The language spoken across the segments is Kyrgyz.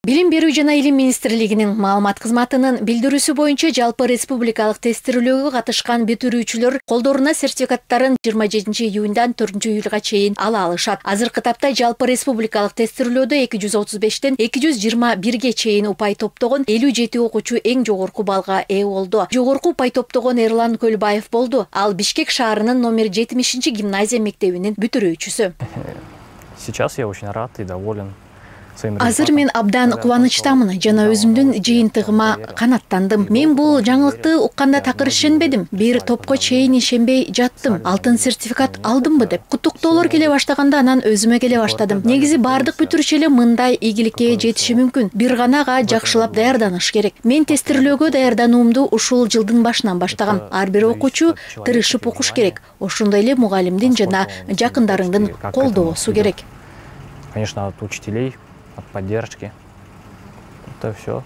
Билим берүү жана илим министрлигинин маалымат кызматынын билдирүүсү боюнча жалпы республикалык тестирөөгө катышкан бүтүрүүчүлөр колдоруна сертификаттарын 27-июндан 4-июлга чейин ала алышат. Азыркы тапта жалпы республикалык тестирөөлөдө 235тен 221ге чейин упай топтогон 57 окуучу эң жогорку баллга ээ болду. Жогорку упай топтогон Эрлан Көлбаев болду. Ал Бишкек шаарынын номер 70-гимназия мектебинин бүтүрүүчүсү. Сейчас я очень рад и доволен. Азыр мен абдан кубанычтамын жана өзүмдүн жыйынтыгыма канаттандым. Мен бул жаңылыкты укканда такыр ишенбедим. Бир топко чейин ишенбей жаттым. Алтын сертификат алдымбы деп. Куттуктоолор келе баштаганда анан өзүмө келе баштадым. Негизи бардык бүтүрүүчү эле мындай ийгиликке жетиши мүмкүн. Бир гана ага жакшылап даярданыш керек. Мен тестирлөөгө даярдануумду ушул жылдын башынан баштагам. Ар бир окуучу тырышып окуш керек. Ошондой эле мугалимдин жана жакындарыңдын колдоосу керек. Конечно, от учителей, от поддержки. Это все.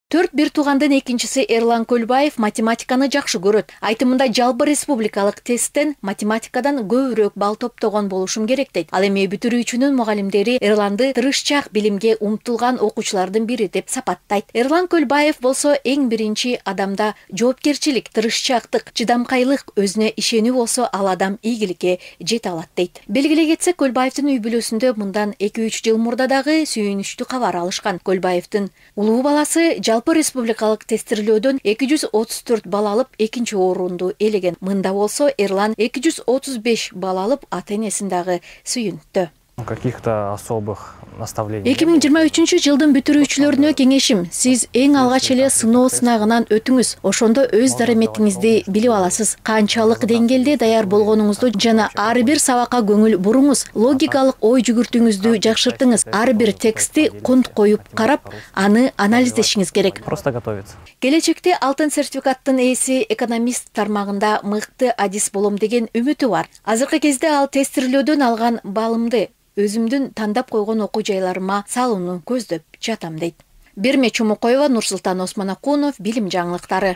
4 туугандын экинчиси Эрлан Көлбаев математиканы жакшы көрөт. Айтымында жалпы республикалык тесттен математикадан көбүрөөк балл топтогон болушум керек дейт. Ал эми бүтүрүүчүнүн мугалимдери Эрланды тырышчаак билимге умтулган окуучулардын бири деп сапаттайт. Эрлан Көлбаев болсо эң биринчи адамда жоопкерчилик, тырышчаактык, чыдамкайлык, өзүнө ишенүү болсо ал адам ийгиликке жете алат дейт. Белгилей кетсек, Көлбаевдин үй бүлөсүндө мындан 2-3 жыл мурда дагы сүйүнүчтүү кабар алышкан. Көлбаевдин улуу баласы жалпы республикалык тестирлөөдөн 234 балл алып, экинчи орунду ээлеген. Мында болсо Эрлан 235 балл алып, ата-энесин дагы сүйүнттү. Каких-то особых наставлений. 2023 жылдын бүтүрүүчүлөрүнө кеңешим: сиз эң алгач эле сыноо сынагынан өтүңүз. Ошондо өз дараметиңизди билип аласыз. Канчалык деңгээлде даяр болгонуңузду жана ар бир сабакка көңүл буруңуз. Логикалык ой жүгүртүүңүздү жакшыртыңыз. Ар бир текстти кунт коюп карап, аны анализдешиңиз керек. Просто готовиться. Келечекте алтын сертификаттын ээси экономист тармагында мыкты адис болом деген үмүтү бар. Азыркы кезде ал тестирлөөдөн алган балымды өзүмдүн тандап койгон окуу жайларыма салууну көздөп жатам дейт. Берме Чумукоева, Нурсултан Осмонакунов, билим жаңылыктары.